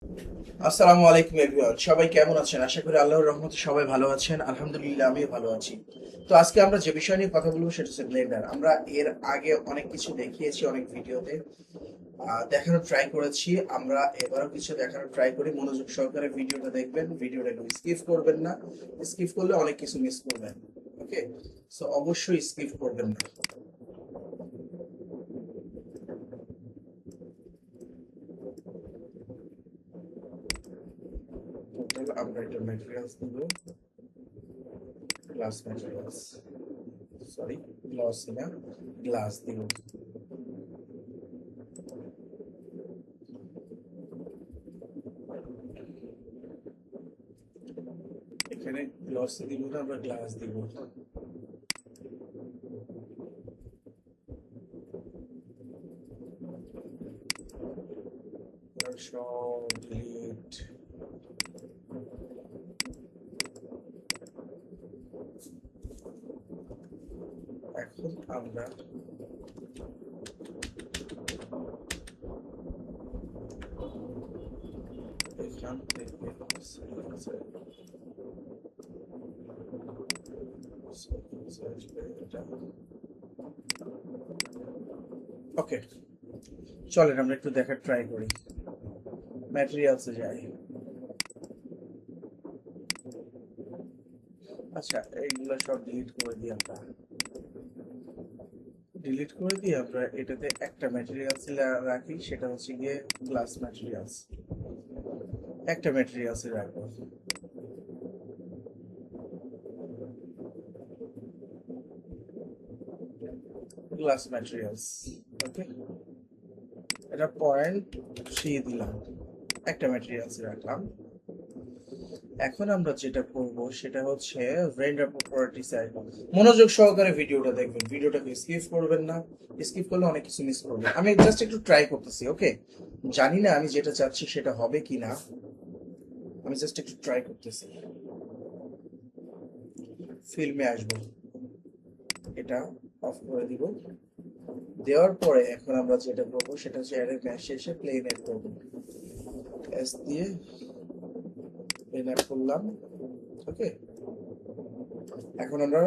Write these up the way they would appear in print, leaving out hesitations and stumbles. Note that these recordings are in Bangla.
আসসালামু আলাইকুম এভরিওয়ান, সবাই কেমন আছেন? আশা করি আল্লাহর রহমতে সবাই ভালো আছেন। আলহামদুলিল্লাহ আমিও ভালো আছি। তো আজকে আমরা যে বিষয় নিয়ে কথা বলবো সেটা হচ্ছে ব্লেন্ডার। আমরা এর আগে অনেক কিছু দেখিয়েছি, অনেক ভিডিওতে দেখানোর ট্রাই করেছি। আমরা এবারও কিছু দেখানোর ট্রাই করি। মনোযোগ সহকারে ভিডিওটা দেখবেন, ভিডিওটা একটু স্কিপ করবেন না। স্কিপ করলে অনেক কিছু মিস করবেন। ওকে, সো অবশ্যই স্কিপ করবেন না। টোটাল আমরা এটা ম্যাটেরিয়ালস দিব, গ্লাস ম্যাটেরিয়ালস, সরি গ্লস না, গ্লাস দিব। এখানে গ্লসি দিব না, আমরা গ্লাস দিব। সব ডিলিট। এখন আমরা এখান থেকে ওকে, চলেন আমরা একটু দেখার ট্রাই করি। ম্যাটেরিয়ালসে যাই। আচ্ছা, এইগুলো সব ডিলিট করে দিই আমরা। ডিলিট করে দিয়ে আমরা এটাতে একটা ম্যাটেরিয়ালস রাখি, সেটা হচ্ছে গিয়ে গ্লাস ম্যাটেরিয়ালস। একটা ম্যাটেরিয়ালসে রাখবো, গ্লাস ম্যাটেরিয়ালস। ওকে, এটা 0.3 দিলাম, একটা ম্যাটেরিয়ালসে রাখলাম। এখন আমরা যেটা করব সেটা হচ্ছে রেন্ডার প্রপার্টিস এ আসবো। মনোযোগ সহকারে ভিডিওটা দেখবেন, ভিডিওটাকে স্কিপ করবেন না। স্কিপ করলে অনেক কিছু মিস করবেন। আমি জাস্ট একটু ট্রাই করতেছি। ওকে, জানি না আমি যেটা চাচ্ছি সেটা হবে কিনা, আমি জাস্ট একটু ট্রাই করতেছি। ফিল্মে আসবো, এটা অফ করে দিব। দেওয়ার পরে এখন আমরা যেটা করবো সেটা হচ্ছে অ্যারে ম্যাশ এসে প্লেন এড করবো। এস দিয়ে প্লেন এড করলাম। ওকে, এখন আমরা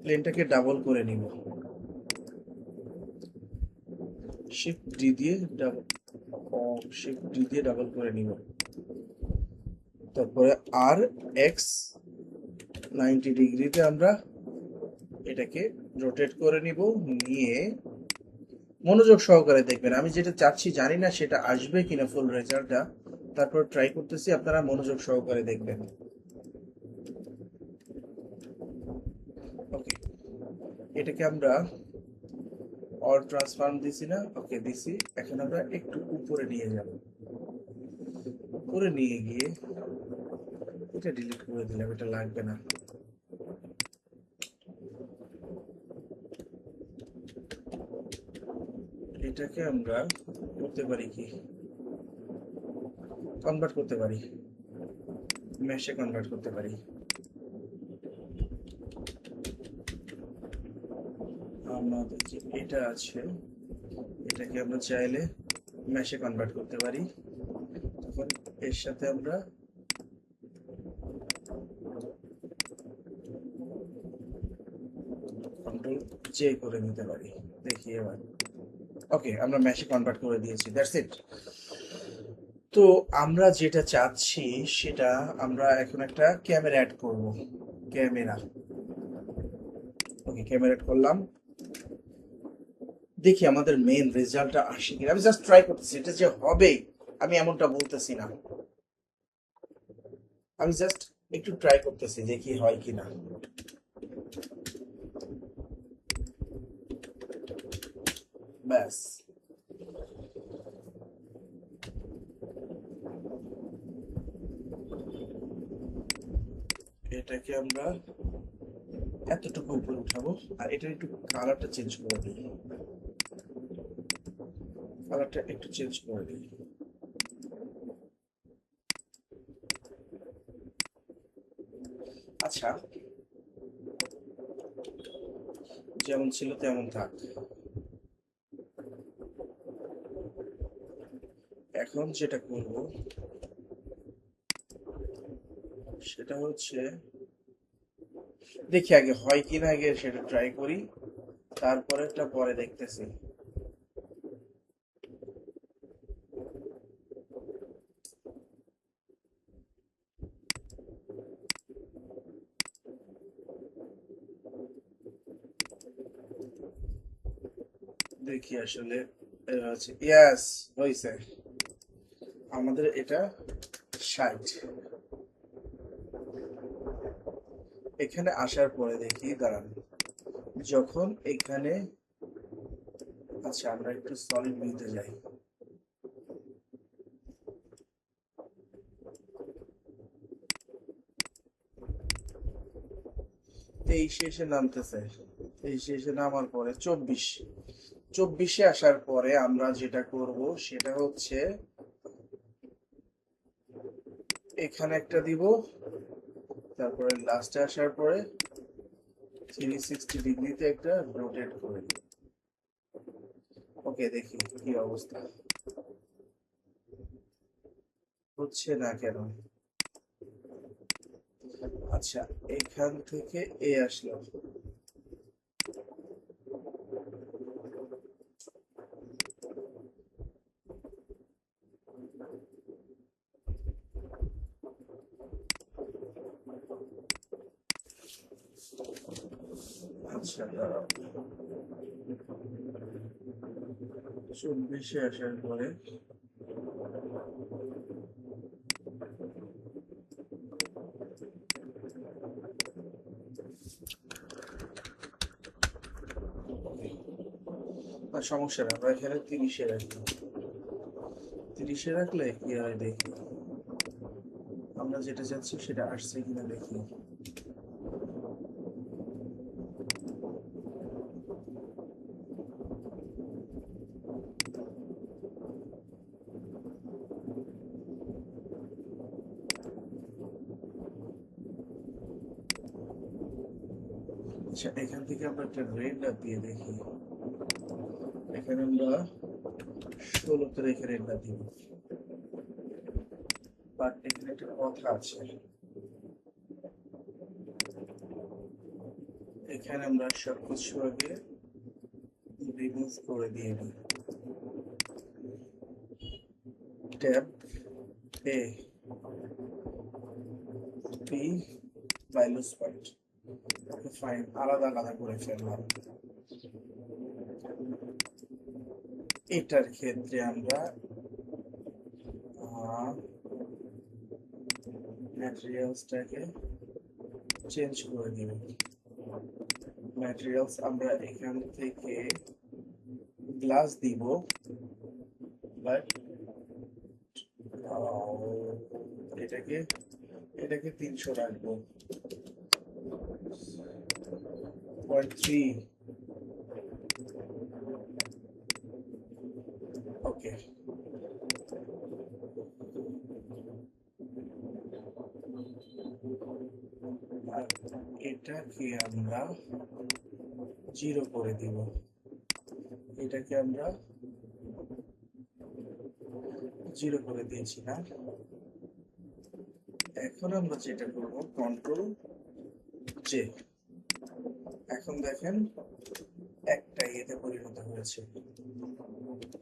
প্লেনটাকে ডাবল করে নিব, শিফট ডি দিয়ে ডাবল, শিফট ডি দিয়ে ডাবল করে নিব। তারপরে আর এক্স 90 ডিগ্রিতে আমরা এটাকে রোটেট করে নিব। নিয়ে মনোযোগ সহকারে দেখবেন, আমি যেটা চাচ্ছি জানি না সেটা আসবে কিনা ফুল রেজাল্টটা, তারপর ট্রাই করতেছি, আপনারা মনোযোগ সহকারে দেখবেন। ওকে, এটাকে আমরা অল ট্রান্সফর্ম দিছি না? ওকে দিছি। এখন আমরা একটু উপরে নিয়ে যাব, উপরে নিয়ে গিয়ে এটা ডিলিট করে দিলাম, এটা লাগবে না। এটাকে আমরা করতে পারি কি, কনভার্ট করতে পারি, মেশে কনভার্ট করতে পারি। আমাদের যে এটা আছে এটাকে আমরা চাইলে মেশে কনভার্ট করতে পারি। তখন এর সাথে আমরা কন্ট্রোল জে করে নিতে পারি। দেখি এবার। ওকে, আমরা মেশে কনভার্ট করে দিয়েছি, দ্যাটস ইট। তো আমরা যেটা চাচ্ছি সেটা, আমরা এখন একটা ক্যামেরা অ্যাড করব। ক্যামেরা, ওকে ক্যামেরা অ্যাড করলাম। দেখি আমাদের মেইন রেজাল্টটা আসে কিনা। আমি জাস্ট ট্রাই করতেছি, এটা যে হবে আমি এমনটা বলতেছি না, আমি জাস্ট একটু ট্রাই করতেছি দেখি হয় কিনা। ব্যাস, এটাকে আমরা এতটুকু উপরে উঠাবো। আর এটার একটু কালারটা চেঞ্জ করে দিই, কালারটা একটু চেঞ্জ করে দিই। আচ্ছা, যেমন ছিল তেমন থাক। এখন যেটা করব সেটা হচ্ছে দেখি আগে হয় কিনা, আগে সেটা ট্রাই করি, তারপরেরটা পরে দেখতেছি। দেখি আসলে ইয়াস হয়েছে আমাদের এটা 60। এখানে আসার পরে দেখি দাঁড়ান, যখন এখানে, আচ্ছা আমরা একটু সলিড ভিউতে যাই। তেইশে এসে নামতেছে, তেইশে এসে নামার পরে 24, 24-এ আসার পরে আমরা যেটা করব সেটা হচ্ছে এখানে একটা দিব, তারপরে লাস্টে আসার পরে 360 ডিগ্রিতে একটা রোটেট করে দিব। ওকে, দেখি কি অবস্থা হচ্ছে না কেন। আচ্ছা, এখান থেকে এ আসলো, আচ্ছা দাঁড়াও, 24-এ আসার পরে না, সমস্যা না, আমরা এখানে 30-এ রাখি। 30-এ রাখলে কি হয় দেখি, আমরা যেটা চাচ্ছি সেটা আসছে কিনা দেখি। আচ্ছা, এখান থেকে আমরা একটা রেন্ডার দিয়ে দেখি। এখানে আমরা 16-তে রেখে রেন্ডার দিব, বাট এখানে একটা কথা আছে। এখানে আমরা সবকিছু আগে রিমুভ করে দিয়ে দিই। ট্যাব এ পি ভাইলুস পয়েন্ট, ফাইন, আলাদা আলাদা করে ফেললাম। এটার ক্ষেত্রে আমরা ম্যাটেরিয়ালসটাকে চেঞ্জ করে দিব। ম্যাটেরিয়ালস আমরা এখান থেকে গ্লাস দিব, বাট এটাকে এটাকে 300 রাখবো, 0.3। ওকে, আর এটাকে আমরা 0 করে দিব, এটাকে আমরা 0 করে দিয়েছি না। এখন আমরা যেটা করব, কন্ট্রোল জে, এখন দেখেন একটা ইয়েতে পরিণত হয়েছে।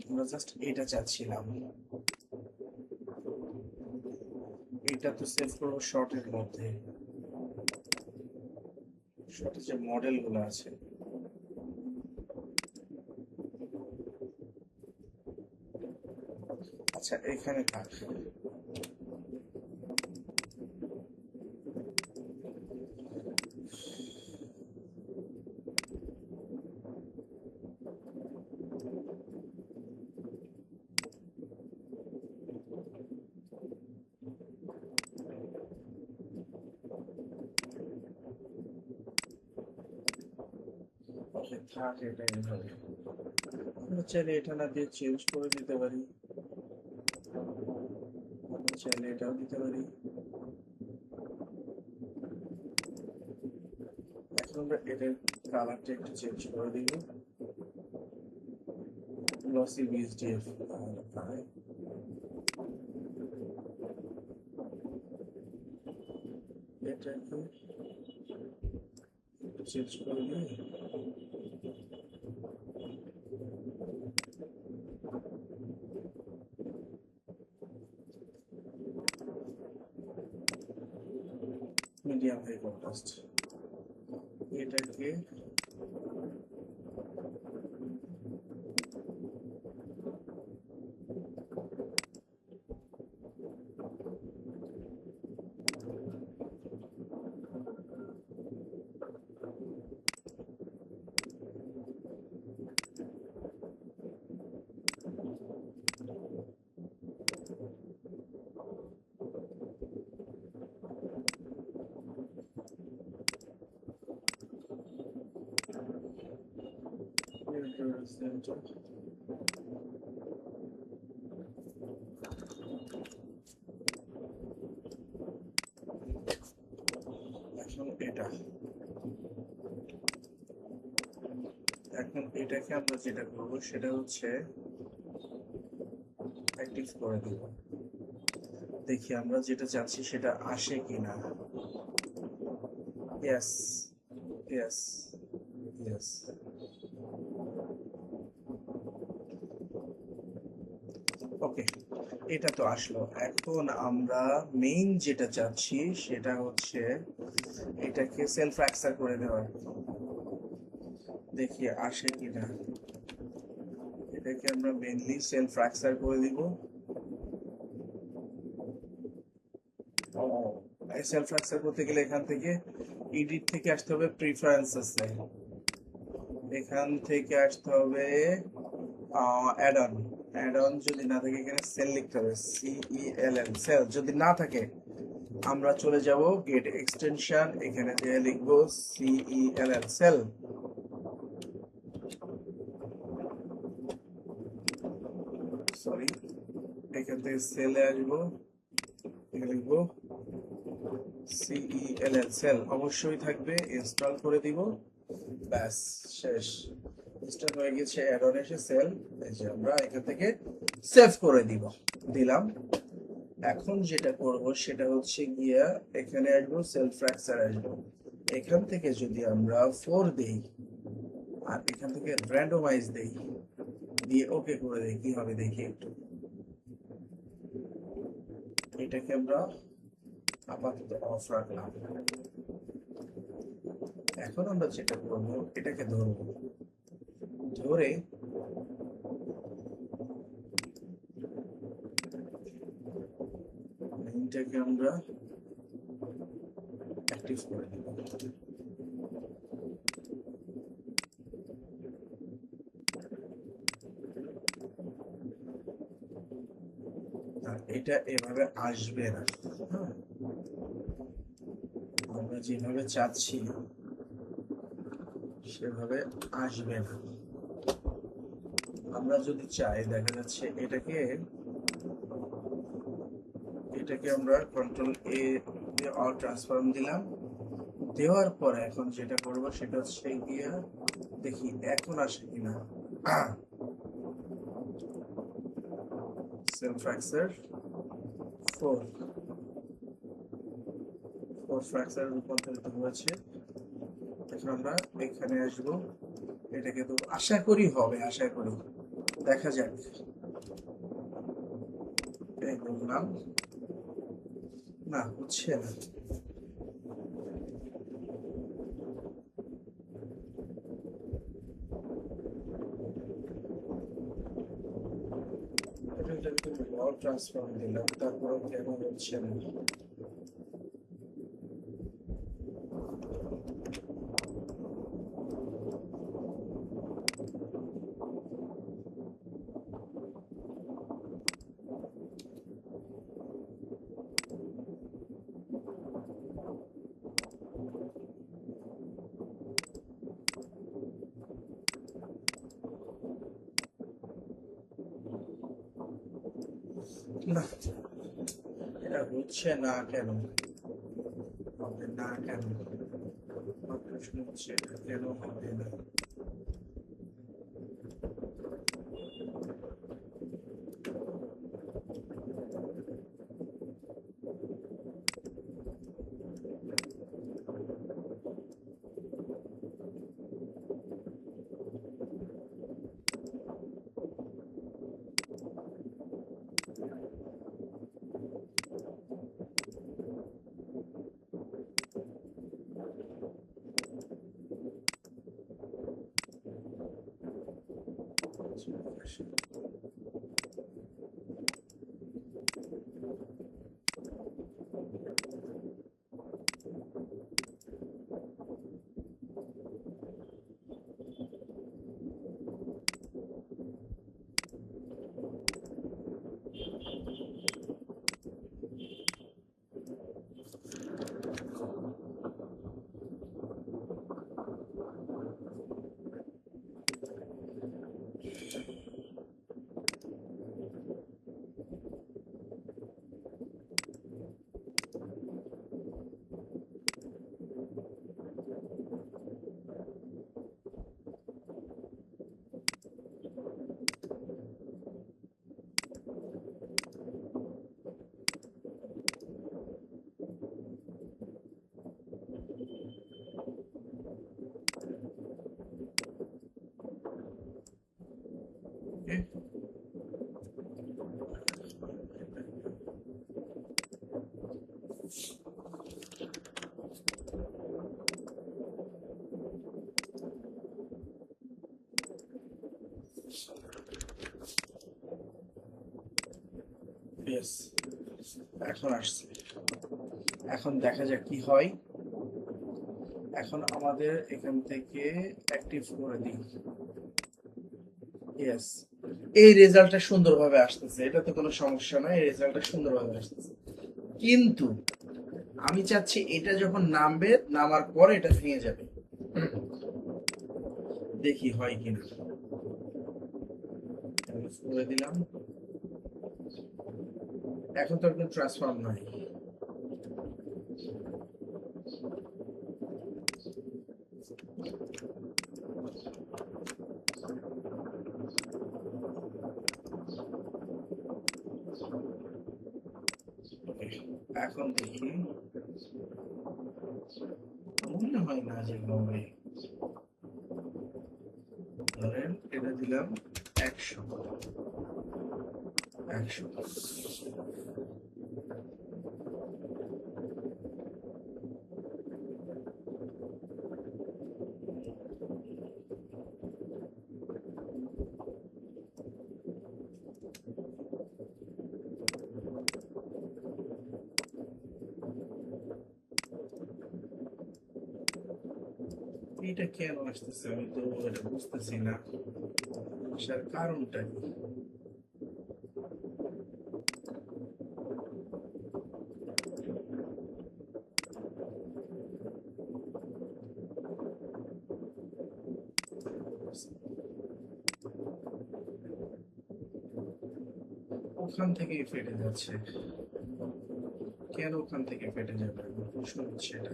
আমরা জাস্ট এটা চাচ্ছিলাম, এটা তো সেভ করবো শর্টের মধ্যে, শর্টে যে মডেল গুলো আছে। আচ্ছা, এখানে থাক। ওকে, থাক এটা এইভাবে। আমরা চাইলে এটা না দিয়ে চেঞ্জ করে দিতে পারি, আমরা চাইলে এটাও দিতে পারি। এখন আমরা এটার কালারটা একটু চেঞ্জ করে দিব, গ্লসি বিএসডিএফ। এটাকে চেঞ্জ করে দিই। মিডিয়াম হাই কন্ট্রাস্ট এটাকে এখন এটাকে আমরা যেটা করবো সেটা হচ্ছে অ্যাক্টিভ করে দেব। দেখি আমরা যেটা চাচ্ছি সেটা আসে কিনা। Yes yes yes. ওকে, এটা তো আসলো। এখন আমরা মেইন যেটা চাচ্ছি সেটা হচ্ছে এটাকে সেলফ অ্যাক্সার করে দেওয়ার। দেখি আসে কিনা। এটাকে আমরা মেইনলি সেলফ অ্যাক্সার করে দিব। সেলফ অ্যাক্সার করতে গেলে এখান থেকে এডিট থেকে আসতে হবে প্রিফারেন্সেসে, এখান থেকে আসতে হবে অ্যাড অন। অ্যাড অন যদি না থাকে এখানে সেল লিখতে হবে, CELL সেল। যদি না থাকে আমরা চলে যাব গেট এক্সটেনশন, এখানে যে লিখবো CELL সেল। সরি, এখান থেকে সেলে আসবো, এখানে লিখবো CELL সেল অবশ্যই থাকবে। ইনস্টল করে দিব, ব্যাস শেষ। ইনস্টল হয়ে গেছে, অ্যাড অন এসে সেল। এই যে আমরা এখান থেকে সেভ করে দিলাম। এখন যেটা করব সেটা হচ্ছে গিয়া এখানে আসবো, সেলফ ফ্র্যাকচার আসবো। এখান থেকে যদি আমরা 4 দেই আর এখান থেকে র্যান্ডমাইজ দেই, দিয়ে ওকে করে দেই, কি হবে দেখি একটু। এটাকে আমরা আপাতত অফ রাখলাম। এখন আমরা যেটা করবো এটাকে ধরবো, ধরে এটাকে আমরা অ্যাক্টিভ করে দেব। এটা এভাবে আসবে না, হ্যাঁ, আমরা যেভাবে চাচ্ছি সেভাবে আসবে না। আমরা যদি চাই, দেখা যাচ্ছে এটাকে আমরা কন্ট্রোল A দিয়ে অল ট্রান্সফর্ম দিলাম। দেওয়ার পরে এখন যেটা করব সেটা হচ্ছে গিয়া দেখি এখন আসে কিনা। সেলফ ফ্র্যাকচার 4 ফ্র্যাকচার রূপান্তরিত হয়েছে। এখন আমরা এখানে আসবো, এটাকে তো আশা করি হবে, আশা করি, দেখা যাক। এই বললাম না, হচ্ছে না। এটা কিন্তু অল ট্রান্সফর্ম দিলাম, তারপরে কেন হচ্ছে না। না, এটা হচ্ছে না কেন, হবে না কেন, আমার প্রশ্ন হচ্ছে এটা কেন হবে না। আসে। Yes, এখন আসছে। এখন দেখা যাক কি হয়। এখন আমাদের এখান থেকে অ্যাক্টিভ করে দিই। ইয়েস, এই রেজাল্টটা সুন্দরভাবে আসতেছে, এটা তো কোনো সমস্যা নাই, এই রেজাল্টটা সুন্দরভাবে আসতেছে। কিন্তু আমি চাচ্ছি এটা যখন নামবে, নামার পরে এটা ভেঙে যাবে। দেখি হয় কিনা। করে দিলাম। এখন তো কোনো ট্রান্সফর্ম নাই। এখন দেখি, মনে হয় না যে হবে। ধরেন এটা দিলাম 100 100। এটা কেন আসতেছে আমি তো এটা বুঝতেছি না, আসার কারণটা কি। ওখান থেকেই ফেটে যাচ্ছে, কেন ওখান থেকে ফেটে যাবে প্রশ্ন হচ্ছে এটা।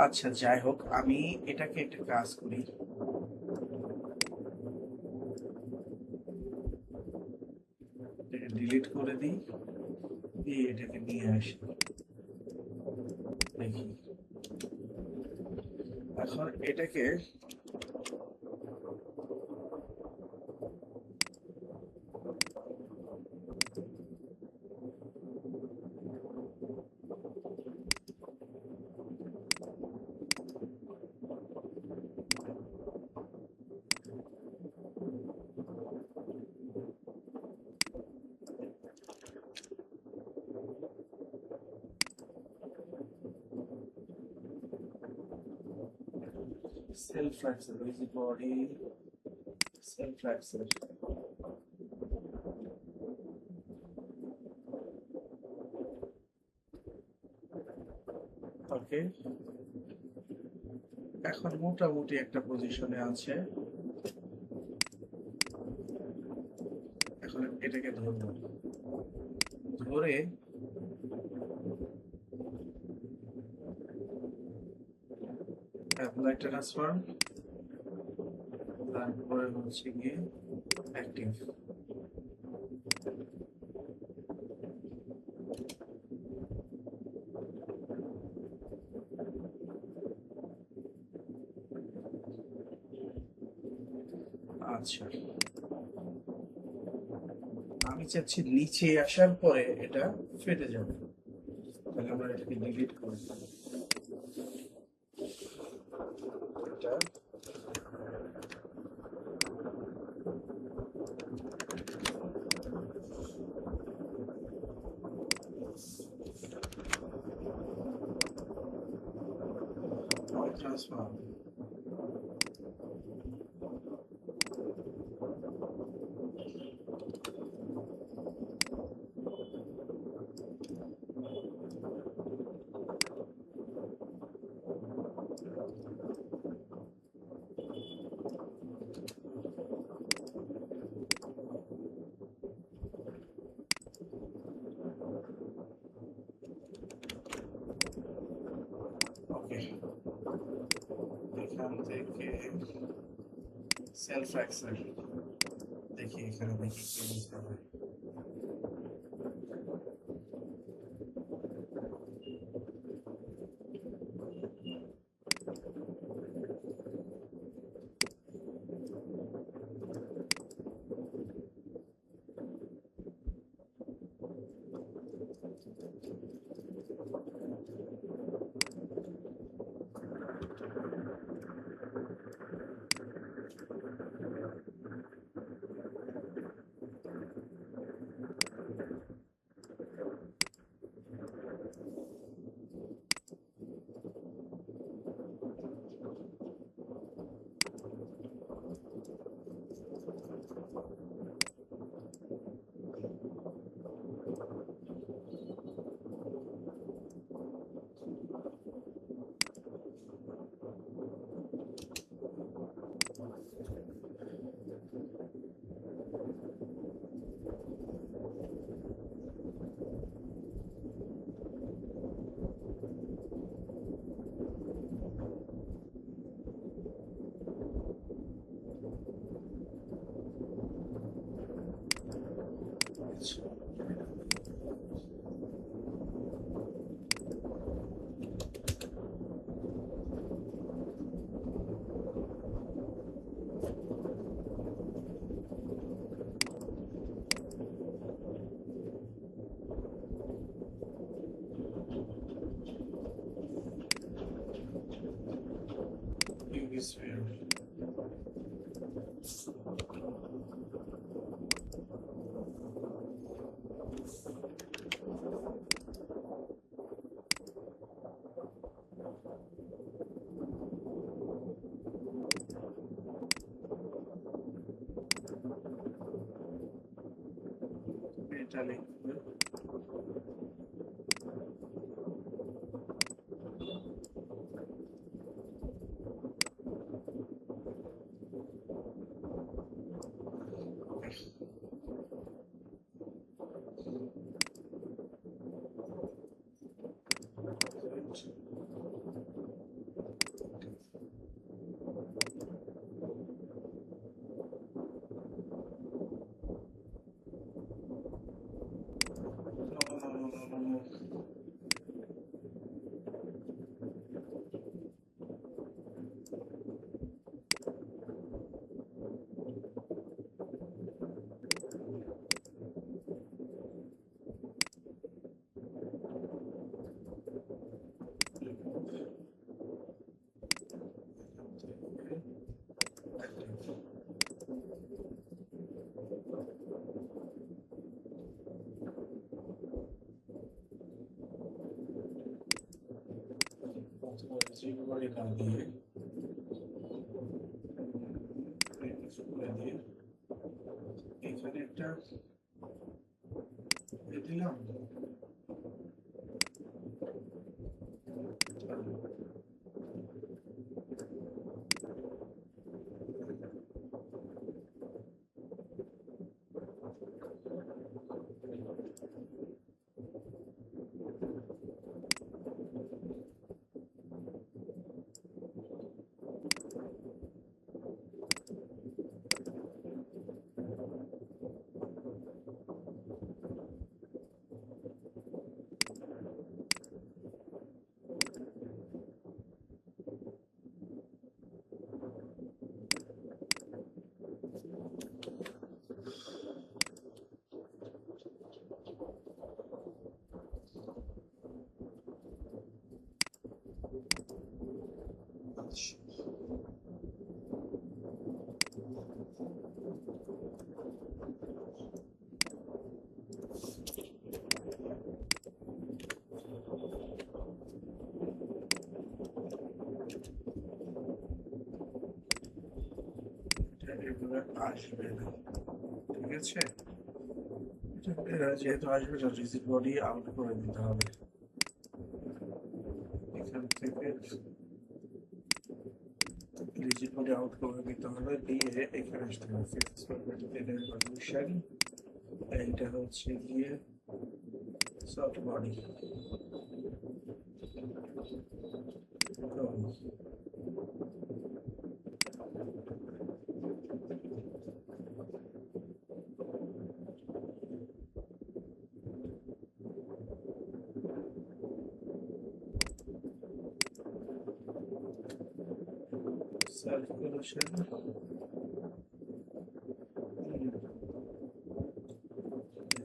আচ্ছা যাই হোক, আমি এটাকে একটা কাজ করি, ডিলিট করে দিই, দিয়ে এটাকে নিয়ে আসি, দেখি। এখন এটাকে self flexor, busy body, self flexor। ওকে, এখন মোটামুটি একটা পজিশনে আছে। এখন এটাকে ধরবো, ধরে অ্যাপ্লাই ট্রান্সফর্ম, তারপরে হচ্ছে গিয়ে অ্যাক্টিভ। আচ্ছা, আমি চাচ্ছি নিচে আসার পরে এটা ফেটে যাবে, তাহলে আমরা এটাকে ডিলিট করে দিই। এটা সেলফ এক্সেল দেখি এখানে দেখি কি বুঝতে হবে। UV sphere. এটা লিখবে করে না দিয়ে এখানে একটা দিলাম আসবে না, ঠিক আছে। যেহেতু আসবে রিজিড বডি আউট করে দিতে হবে এখান থেকে, রিজিড বডি আউট করে দিতে হবে দিয়ে এখানে আসতে হবে ফিক্স পারমিশন। এইটা হচ্ছে গিয়ে সফট বডি পলিউশন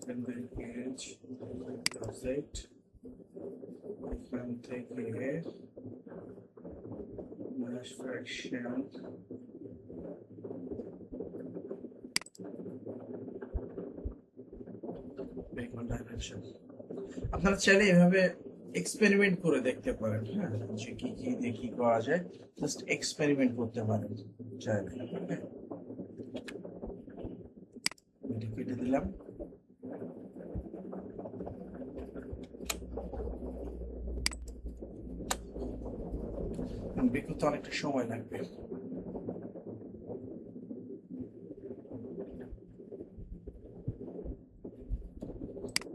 এখান থেকে অফসেট এখান থেকে mass fraction ডাইমেনশন। আপনারা চাইলে এভাবে এক্সপেরিমেন্ট করে দেখতে পারেন, হ্যাঁ, যে কি কি দিয়ে কি করা যায়, জাস্ট এক্সপেরিমেন্ট করতে পারেন চাইলে। হ্যাঁ, এটা কেটে দিলাম। বিকৃত অনেকটা সময় লাগবে।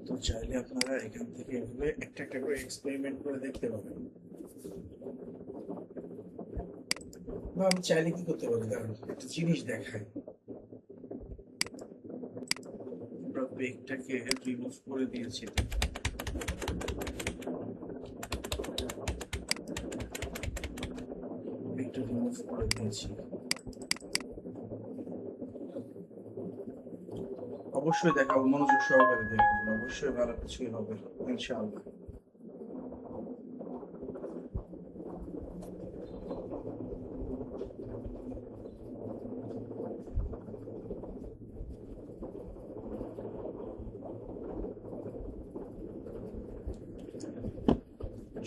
তো চাইলে আপনারা এখান থেকে এভাবে একটা একটা করে এক্সপেরিমেন্ট করে দেখতে পারেন। বা আমি চাইলে কি করতে পারি, কারণ একটা জিনিস দেখাই, আমরা বেগটাকে রিমুভ করে দিয়েছি, বেগটা রিমুভ করে দিয়েছি। অবশ্যই দেখাবো, মনোযোগ সহকারে দেখবেন, অবশ্যই ভালো কিছুই হবে ইনশাআল্লাহ।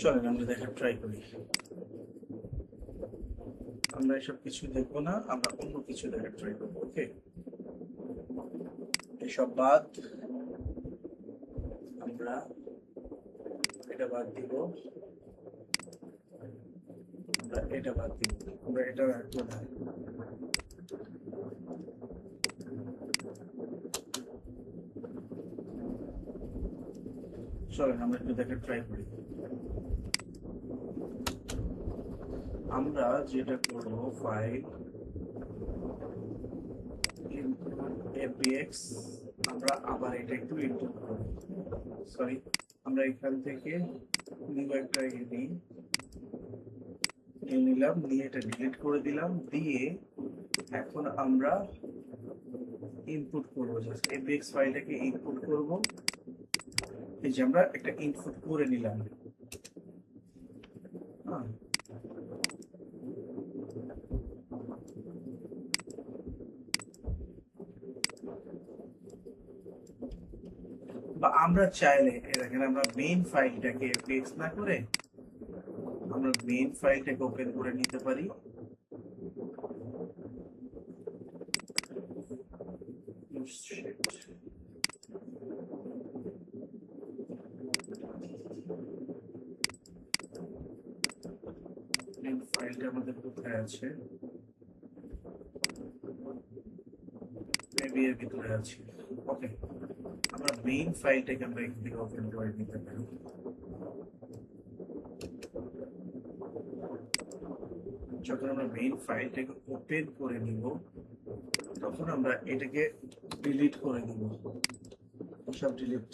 চলেন আমরা দেখার ট্রাই করি। আমরা এসব কিছু দেখবো না, আমরা অন্য কিছু দেখার ট্রাই করবো। ওকে, এসব বাদ, আমরা এটা বাদ দিব, আমরা এটা বাদ দিব, আমরা এটা রাখবো না। চলেন আমরা একটু দেখার ট্রাই করি। আমরা যেটা করবো, ফাইল fbx, আমরা আবার এটা একটু ইনপুট করব। সরি, আমরা এখান থেকে নিউ একটা নিলাম, নিয়ে এটা ডিলিট করে দিলাম, দিয়ে এখন আমরা ইনপুট করবো, জাস্ট fbx ফাইলটাকে ইনপুট করব। এই যে আমরা একটা ইনপুট করে নিলাম। হ্যাঁ, বা আমরা চাইলে দেখেন, আমরা মেইন ফাইলটাকে fbx না করে আমরা মেইন ফাইলটাকে ওপেন করে নিতে পারি। মেইন ফাইলটা আমাদের কোথায় আছে? মেবি এর ভিতরে আছে। ওকে, আমরা মেইন ফাইলটাকে আমরা এখান থেকে ওপেন করে নিতে পারি। যখন আমরা মেইন ফাইলটাকে ওপেন করে নিব, তখন আমরা এটাকে ডিলিট করে দিব, সব ডিলিট,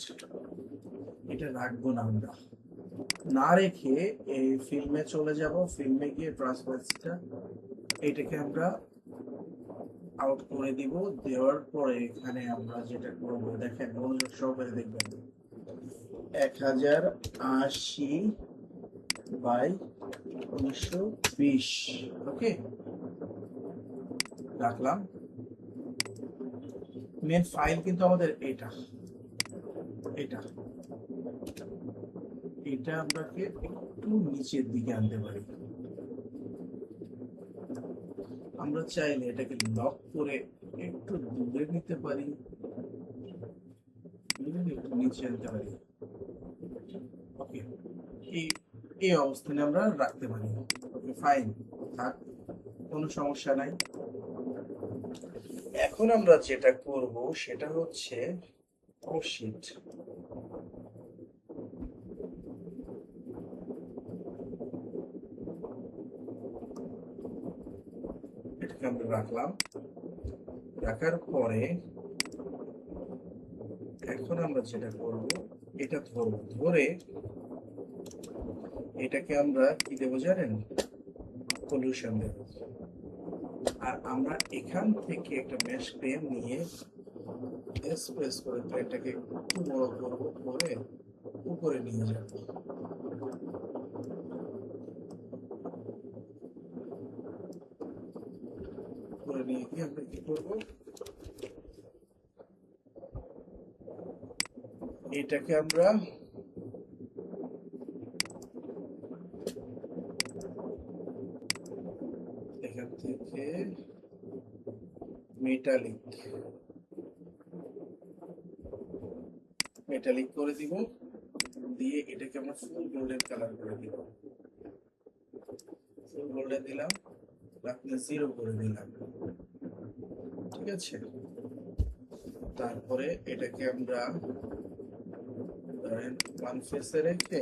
এটা রাখবো না। আমরা না রেখে এই ফিল্মে চলে যাব, ফিল্মে গিয়ে ট্রান্সফারেন্সটা এটাকে আমরা আউট করে দিব। দেওয়ার পরে এখানে আমরা যেটা করব, দেখেন মনোযোগ সহকারে দেখবেন, 1080/1920। ওকে, রাখলাম। মেন ফাইল কিন্তু আমাদের এটা এটা এটা আমরাকে একটু নিচের দিকে আনতে পারি। আমরা চাইলে এটাকে লক করে একটু দূরে নিতে পারি, একটু নিচে আনতে পারি। ওকে, এই অবস্থানে আমরা রাখতে পারি। ওকে, ফাইন, থাক, কোনো সমস্যা নাই। এখন আমরা যেটা করব সেটা হচ্ছে প্রসিড। এটাকে আমরা রাখলাম, রাখার পরে এখন আমরা যেটা করব, এটা ধরবো, ধরে এটাকে আমরা কি দেবো জানেন? পলিউশন দেব। আর আমরা এখান থেকে একটা মেশ পেন নিয়ে স্পেস করে প্লেনটাকে একটু বড় করবো, করে উপরে নিয়ে যাব। উপরে নিয়ে গিয়ে আমরা কি করবো, এটাকে আমরা এখান থেকে মেটালিক মেটালিক করে দিব, দিয়ে এটাকে আমরা ফুল গোল্ডেন কালার করে দিব। ফুল গোল্ডেন দিলাম, আপনি 0 করে দিলাম, ঠিক আছে। তারপরে এটাকে আমরা ধরেন ওয়ান ফেসে রেখে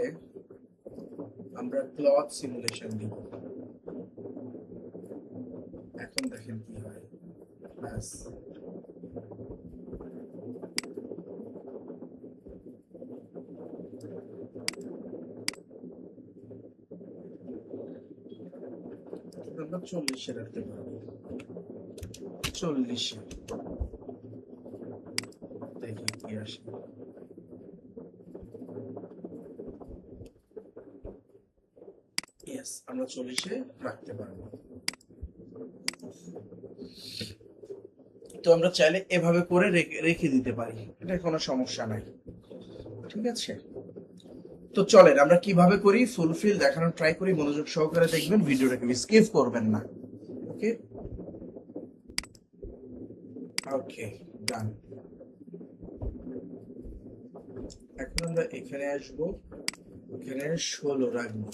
আমরা ক্লথ সিমুলেশন দিব। এখন দেখেন কি হয়, ব্যাস। আমরা 40-এ রাখতে পারবো, 40-এ দেখি কি আসে। ইয়েস, আমরা 40-এ রাখতে পারবো। তো আমরা চাইলে এভাবে করে রেখে দিতে পারি, এটা কোনো সমস্যা নাই, ঠিক আছে। তো চলেন আমরা কিভাবে করি ফুলফিল দেখানোর ট্রাই করি, মনোযোগ সহকারে দেখবেন, ভিডিওটাকে স্কিপ করবেন না। ওকে ওকে, ডান। এখন আমরা এখানে আসবো, এখানে 16 রাখবো।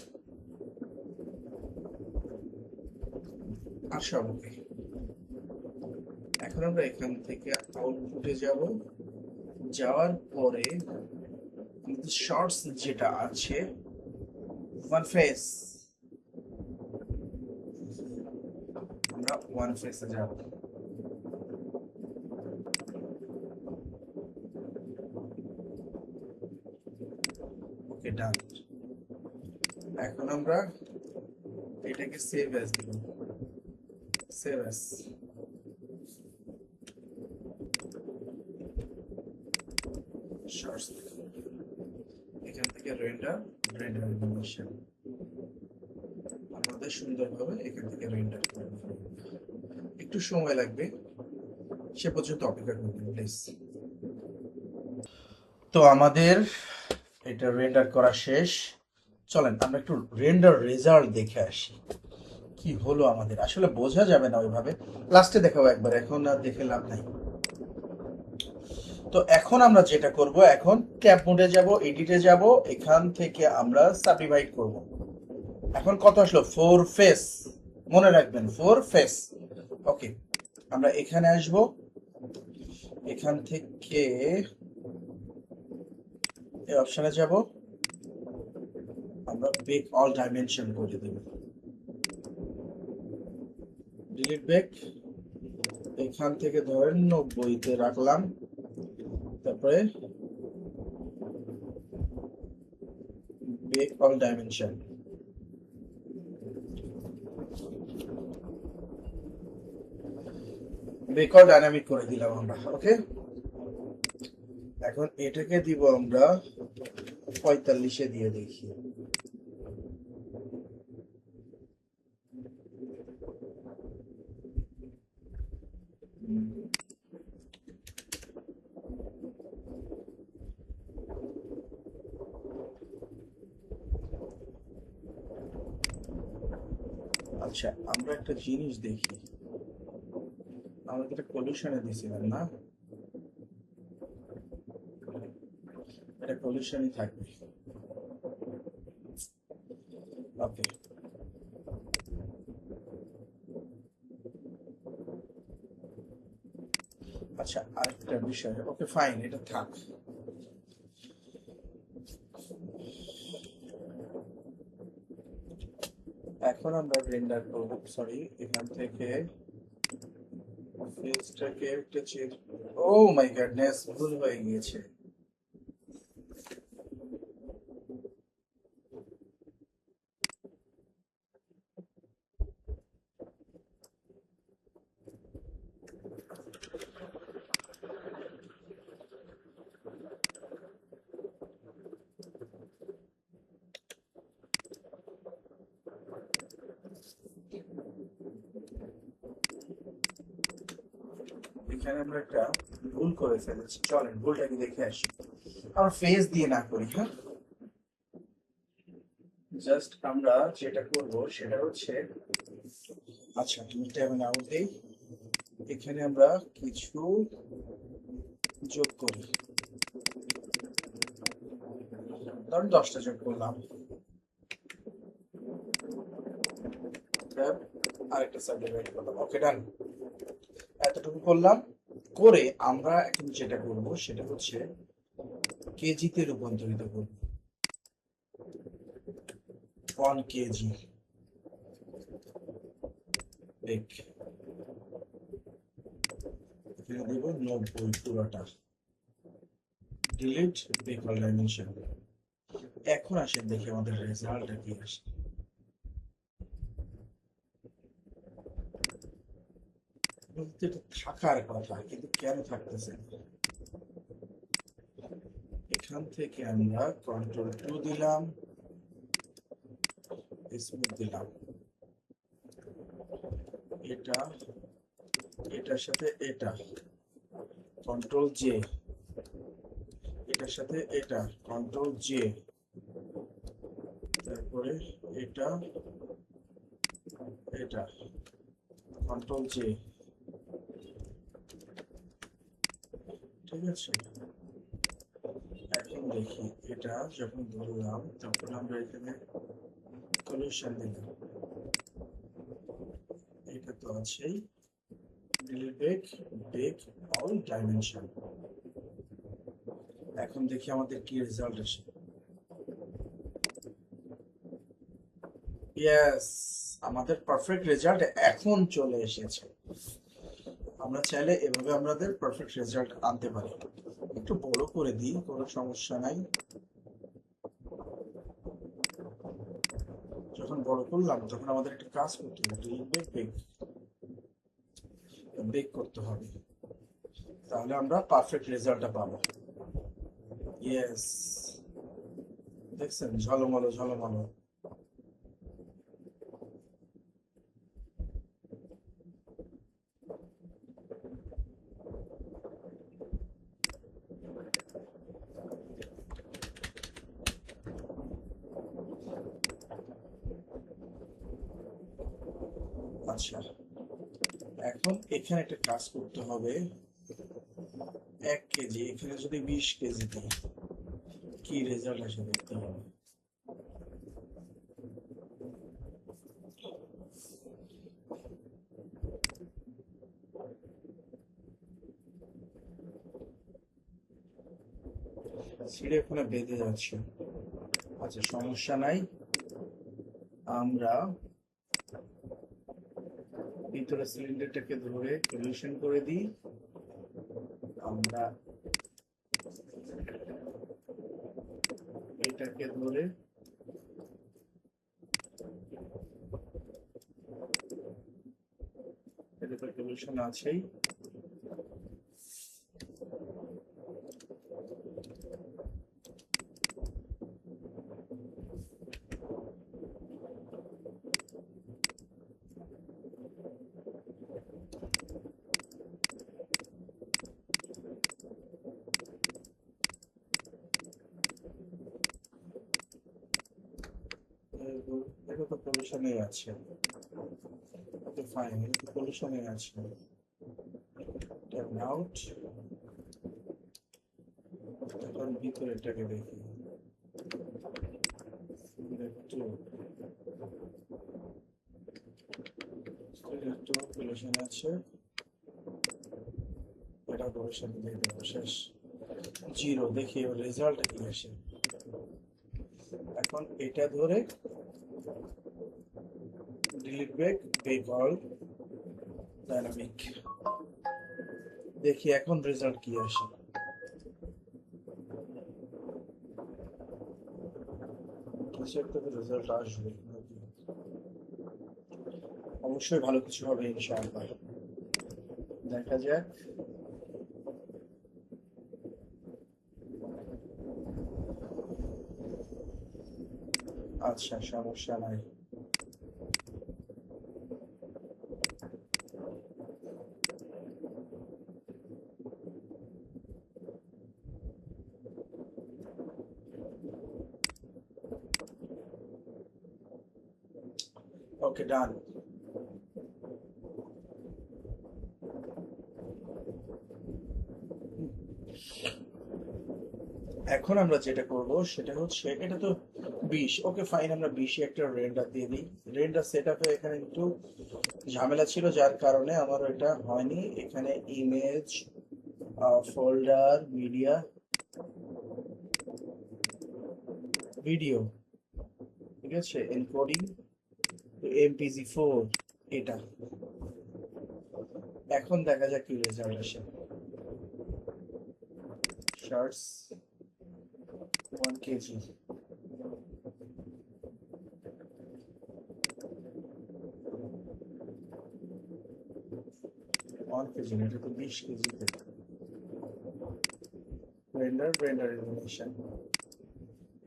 আচ্ছা ওকে, এখন আমরা এখান থেকে আউটপুটে যাব, যাওয়ার পরে শর্টস যেটা আছে ওয়ান ফেস, আমরা ওয়ান ফেসে যাব। ওকে ডান। এখন আমরা এটাকে সেভ অ্যাজ দিব, সেভ অ্যাজ। শর্টস এখান থেকে রেন্ডার অ্যানিমেশন আমাদের সুন্দরভাবে এখান থেকে রেন্ডার করে নেব। একটু সময় লাগবে, সে পর্যন্ত অপেক্ষা করবেন প্লিজ। তো আমাদের এটা রেন্ডার করা শেষ, চলেন আমরা একটু রেন্ডার রেজাল্ট দেখে আসি কি হলো আমাদের। আসলে বোঝা যাবে না ওইভাবে, লাস্টে দেখাবো একবার, এখন আর দেখে লাভ নাই। তো এখন আমরা যেটা করব, এখন ট্যাব মোডে যাব, এডিটে যাব, এখান থেকে আমরা সাবডিভাইড করব। এখন কত আসলো, 4 ফেস, মনে রাখবেন 4 ফেস। ওকে, আমরা এখানে আসব, এখান থেকে এই অপশনে যাব, আমরা বেক অল ডাইমেনশন করে দেব, ডিলিট বেক। এখান থেকে ধরেন 90-তে রাখলাম, তারপরে bake all dimension, bake all dynamic করে দিলাম আমরা। ওকে, এখন এটাকে দিব আমরা 45-এ দিয়ে দেখি। আচ্ছা, আমরা একটা জিনিস দেখি, আমরা একটা কলিশনে দিয়েছিলাম না, এটা কলিশনই থাকবে। ওকে, আচ্ছা আরেকটা বিষয়, ওকে ফাইন, এটা থাক। এখন আমরা রেন্ডার করব, সরি এখান থেকে ফেসটাকে একটা চেঞ্জ, ও মাই গডনেস, ভুল হয়ে গিয়েছে। এখানে আমরা একটা ভুল করে ফেলেছি, চলেন ভুলটাকে দেখে আসি। আমরা ফেস দিয়ে না করি, হ্যাঁ, জাস্ট আমরা যেটা করব সেটা হচ্ছে, আচ্ছা তুমি ট্যাব আউট দেই, এখানে আমরা কিছু যোগ করি, ধরুন 10টা যোগ করলাম, ট্যাব আরেকটা সাবডিভাইড করলাম, ওকে ডান। এতটুকু করলাম, করে আমরা এখন যেটা করব সেটা হচ্ছে কেজিতে রূপান্তরিত করব, 1 কেজি বেক, এখানে দেব 90 পুরোটা, ডিলিট বেক অল ডাইমেনশন। এখন আসেন দেখি আমাদের রেজাল্টটা কি আসে। এটা থাকার কথা কিন্তু কেন থাকতেছে না? এখান থেকে আমরা Ctrl+2 দিলাম, স্মুথ দিলাম, এটা এটার সাথে এটা, Ctrl+J, এটার সাথে এটা, Ctrl+J, তারপরে এটা এটা, Ctrl+J, ঠিক আছে। এখন দেখি এটা যখন ধরলাম তখন আমরা এখানে সলিউশন দিলাম, এটা তো আছেই, delete bake, bake all dimension. এখন দেখি আমাদের কি রেজাল্ট আসে। ইয়েস, আমাদের পারফেক্ট রেজাল্ট এখন চলে এসেছে। আমরা চাইলে এভাবে আমাদের পারফেক্ট রেজাল্ট আনতে পারি। একটু বড় করে দিই, কোনো সমস্যা নাই। যখন বড় করলাম তখন আমাদের একটা কাজ করতে হবে, ডিলিট বেক, বেক বেক করতে হবে, তাহলে আমরা পারফেক্ট রেজাল্টটা পাবো। ইয়েস, দেখছেন ঝলমলো ঝলমলো। আচ্ছা, এখন এখানে একটা কাজ করতে হবে, 1 কেজি এখানে যদি 20 কেজি দিই কি রেজাল্ট আসে দেখতে হবে। ছিঁড়ে ওখানে বেঁধে যাচ্ছে, আচ্ছা সমস্যা নাই, আমরা ভিতরে সিলিন্ডারটাকে ধরে পলিউশন করে দিই, আমরা এটাকে ধরে এতে তো পলিউশন আছেই, এটা তো পলিউশনই আছে, ওকে ফাইন, এটা তো পলিউশনই আছে, টার্ন আউট। এখন ভিতরেটাকে দেখি, একটু একটু পলিউশন আছে, এটা পলিউশন দিয়ে দেবো, শেষ, জিরো। দেখি এবার রেজাল্ট কি আসে। এখন এটা ধরে delete bake, bake all dynamic, দেখি এখন রেজাল্ট কি আসে। কিছু একটা রেজাল্ট আসবে, অবশ্যই ভালো কিছু হবে ইনশাআল্লাহ, দেখা যাক। আচ্ছা সমস্যা নাই, ওকে, ডান। এখন আমরা যেটা করব সেটা হচ্ছে, এটা তো 20, ওকে ফাইন, আমরা 20 একটা রেন্ডার দিয়ে দিই। রেন্ডার সেটআপে এখানে একটু ঝামেলা ছিল, যার কারণে আমার এটা হয়নি। এখানে ইমেজ, ফোল্ডার, মিডিয়া, ভিডিও, ঠিক আছে, এনকোডিং, MP4 এটা। এখন দেখা যাক কি রেজাল্ট আসে। শার্টস 1 কেজি, এটা তো 20 কেজিতে। রেন্ডার এনিমেশন,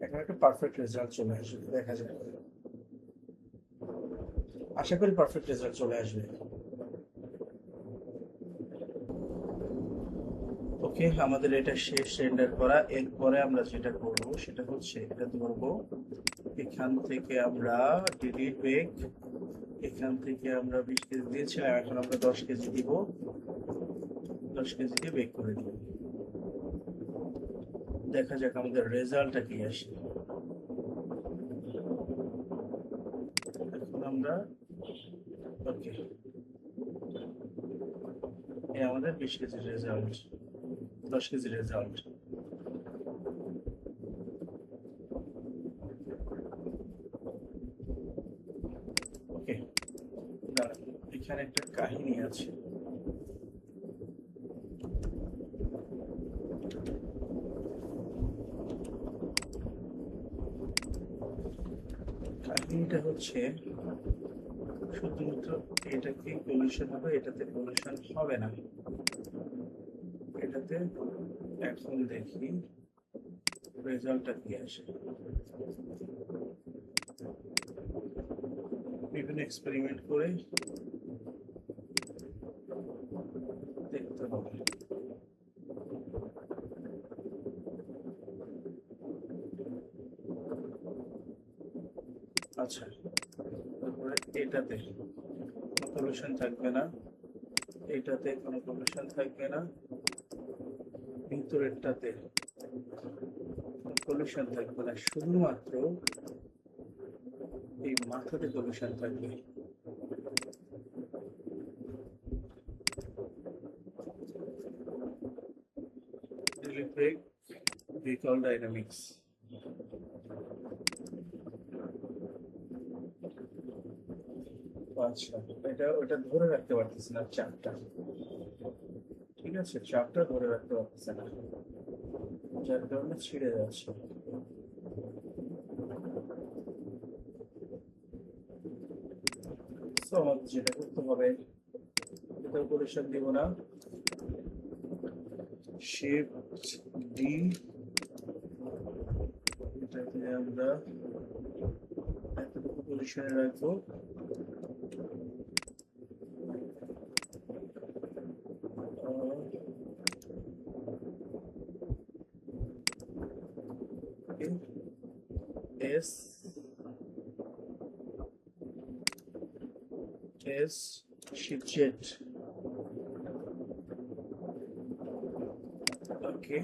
এখন একটা পারফেক্ট রেজাল্ট চলে আসবে, দেখা যাক। আশা করি পারফেক্ট রেজাল্ট চলে আসবে। ওকে, আমাদের এটা শেষ রেন্ডার করা। এরপরে আমরা যেটা করব সেটা হচ্ছে, এটা ধরবো, এখান থেকে আমরা ডিলিট বেক, এখান থেকে আমরা 20 কেজি দিয়েছিলাম, এখন আমরা 10 কেজি দিব, 10 কেজি দিয়ে বেক করে দিব। দেখা যাক আমাদের রেজাল্টটা কি আসে। এখন আমরা ওকে, এই আমাদের 20 কেজি রেজাল্ট, 10 কেজি রেজাল্ট। ওকে, এখানে একটা কাহিনী আছে। কাহিনীটা হচ্ছে, শুধুমাত্র এটাকে পলিউশন হবে, এটাতে পলিউশন হবে না। এটাতে এখন দেখি রেজাল্টটা কি আসে। বিভিন্ন এক্সপেরিমেন্ট করে দেখতে হবে। আচ্ছা, তারপরে এটাতে কোনো পলিউশন থাকবে না, এটাতে কোনো পলিউশন থাকবে না, ভিতরেরটাতে কোনো পলিউশন থাকবে না, শুধুমাত্র এই মাথাতে পলিউশন থাকবে। রিকল ডাইনামিক্স, আচ্ছা, এটা ওটা ধরে রাখতে পারতেছি না চাপটা, ঠিক আছে, চাপটা ধরে রাখতে পারতেছে না, যার কারণে ছিঁড়ে যাচ্ছে। তো আমাদের যেটা করতে হবে, এটাও পরিষ্কার দিব না, শিফট ডি, এটাকে আমরা এতটুকু পজিশনে রাখবো। এস এস শিফট জেড, ওকে,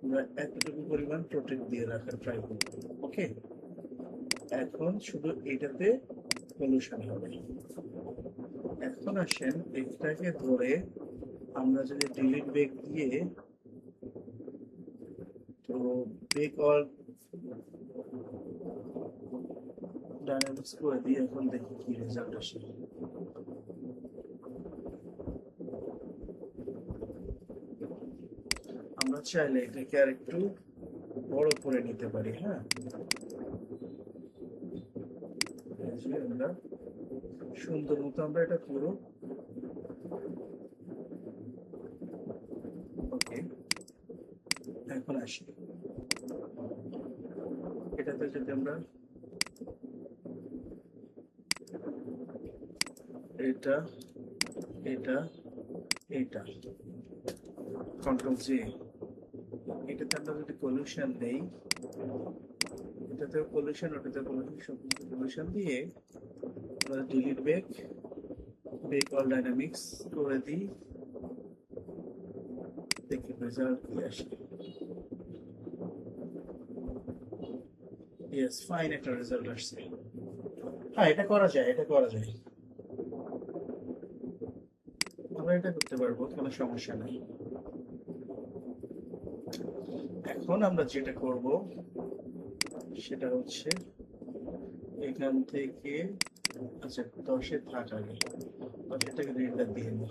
আমরা এতটুকু পরিমাণ প্রোটেক্ট দিয়ে রাখার ট্রাই করব। ওকে, এখন শুধু এটাতে পলিউশন হবে। এখন আসেন, এটাকে ধরে আমরা যদি ডিলিট বেক দিয়ে, তো বেক অল ডাইনামিক্স করে দিয়ে এখন দেখি কি রেজাল্ট আসে। আমরা চাইলে এটাকে আর একটু বড় করে নিতে পারি। হ্যাঁ, আমরা সুন্দর মতো আমরা এটা পুরো, ওকে, এখন আসি এটাতে যদি আমরা এটা এটা এটা কন্ট্রোল জি, এটাতে আমরা যদি পলিউশন দেই, এটাতেও পলিউশন, ওটাতে পলিউশন, সবকিছু পলিউশন দিয়ে আমরা ডিলিট বেক অল ডাইনামিক্স করে দিই, দেখি রেজাল্ট কি আসে। ইয়েস, ফাইন একটা রেজাল্ট আসছে। হ্যাঁ, এটা করা যায়, আমরা এটা করতে পারবো, কোনো সমস্যা নেই। এখন আমরা যেটা করব সেটা হচ্ছে এখান থেকে, আচ্ছা 10-এ থাক, আগে 10-এটাকে রেন্ডার দিয়ে নিই।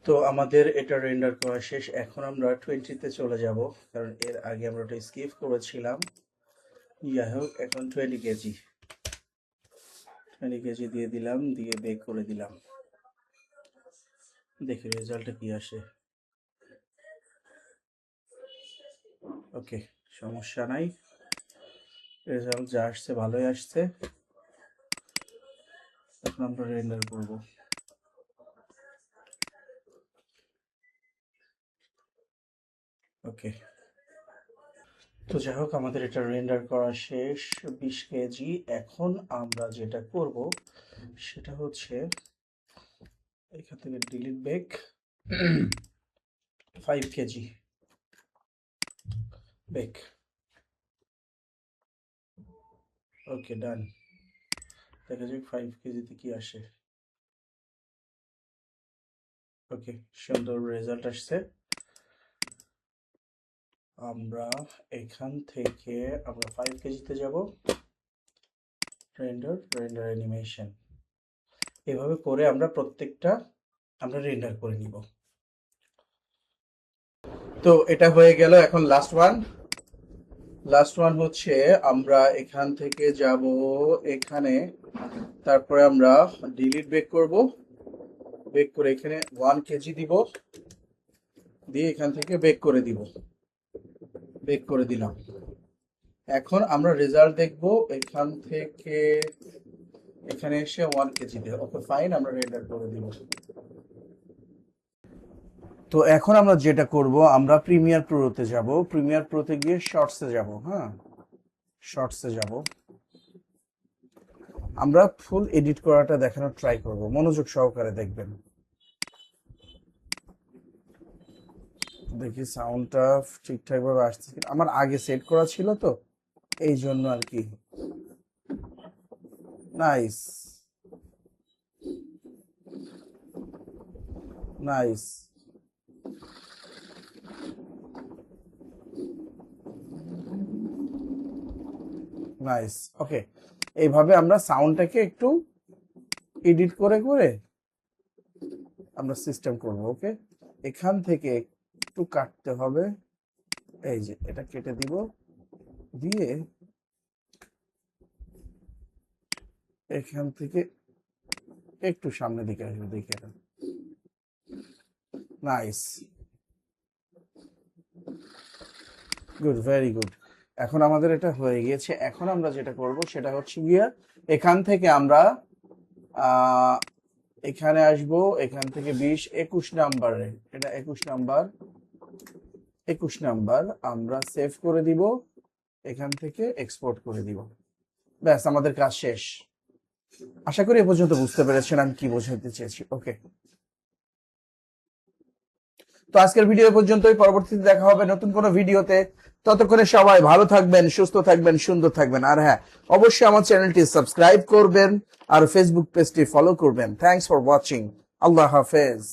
তো আমাদের এটা রেন্ডার করা শেষ। এখন আমরা 20-তে চলে যাব, কারণ এর আগে আমরা ওটা স্কিপ করেছিলাম। যাই হোক, এখন 20 কেজি দিয়ে দিলাম, দিয়ে বেক করে দিলাম, দেখি রেজাল্টটা কি আসে। ওকে, সমস্যা নাই, রেজাল্ট যা আসছে ভালোই আসছে। এখন আমরা রেন্ডার করব। ওকে, তো যাই হোক, আমাদের এটা রেন্ডার করা শেষ, 20 কেজি। এখন আমরা যেটা করব সেটা হচ্ছে এখান থেকে ডিলিট বেক 5 কেজি বেক। ওকে, ডান। দেখা যাক 5 কেজিতে কি আসে। ওকে, সুন্দর রেজাল্ট আসছে। আমরা এখান থেকে আমরা 5 কেজিতে যাব, রেন্ডার অ্যানিমেশন, এভাবে করে আমরা প্রত্যেকটা আমরা রেন্ডার করে নিব। তো এটা হয়ে গেল। এখন লাস্ট ওয়ান হচ্ছে আমরা এখান থেকে যাব এখানে, তারপরে আমরা ডিলিট বেক করব, বেক করে এখানে 1 কেজি দিব, দিয়ে এখান থেকে বেক করে দিব, বেক করে দিলাম। এখন আমরা রেজাল্ট দেখব এখান থেকে, এখানে এসে 1 কেজি দিয়ে। ওকে, ফাইন, আমরা রেন্ডার করে দিব। তো এখন আমরা যেটা করব, আমরা প্রিমিয়ার প্রোতে যাব, প্রিমিয়ার প্রোতে গিয়ে শর্টসে যাব। হ্যাঁ, শর্টসে যাব, আমরা ফুল এডিট করাটা দেখানোর ট্রাই করব, মনোযোগ সহকারে দেখবেন। দেখি সাউন্ডটা ঠিকঠাক ভাবে আসছে কিনা, আমার আগে সেট করা ছিল তো এই জন্য আর কি। Nice, nice, nice. ওকে, এইভাবে আমরা সাউন্ডটাকে একটু এডিট করে করে আমরা সিস্টেম করব। ওকে, এখান থেকে একটু কাটতে হবে, এই যে এটা কেটে দিব, দিয়ে এখান থেকে একটু সামনের দিকে আসবে, দেখে এটা। Nice, good, very good. এখন আমাদের এটা হয়ে গিয়েছে। এখন আমরা যেটা করব সেটা হচ্ছে গিয়ে এখান থেকে আমরা এখানে আসব, এখান থেকে 20-21 নাম্বারে, এটা 21 নাম্বার আমরা সেভ করে দিব, এখান থেকে এক্সপোর্ট করে দিব। ব্যাস, আমাদের কাজ শেষ। আশা করি এ পর্যন্ত বুঝতে পেরেছেন আমি কি বোঝাতে চেয়েছি। ওকে, তো আজকের ভিডিও পর্যন্তই, পরবর্তীতে দেখা হবে নতুন কোনো ভিডিওতে। ততক্ষণে সবাই ভালো থাকবেন, সুস্থ থাকবেন, সুন্দর থাকবেন। আর হ্যাঁ, অবশ্যই আমার চ্যানেলটি সাবস্ক্রাইব করবেন আর ফেসবুক পেজটি ফলো করবেন। Thanks for watching. আল্লাহ হাফেজ।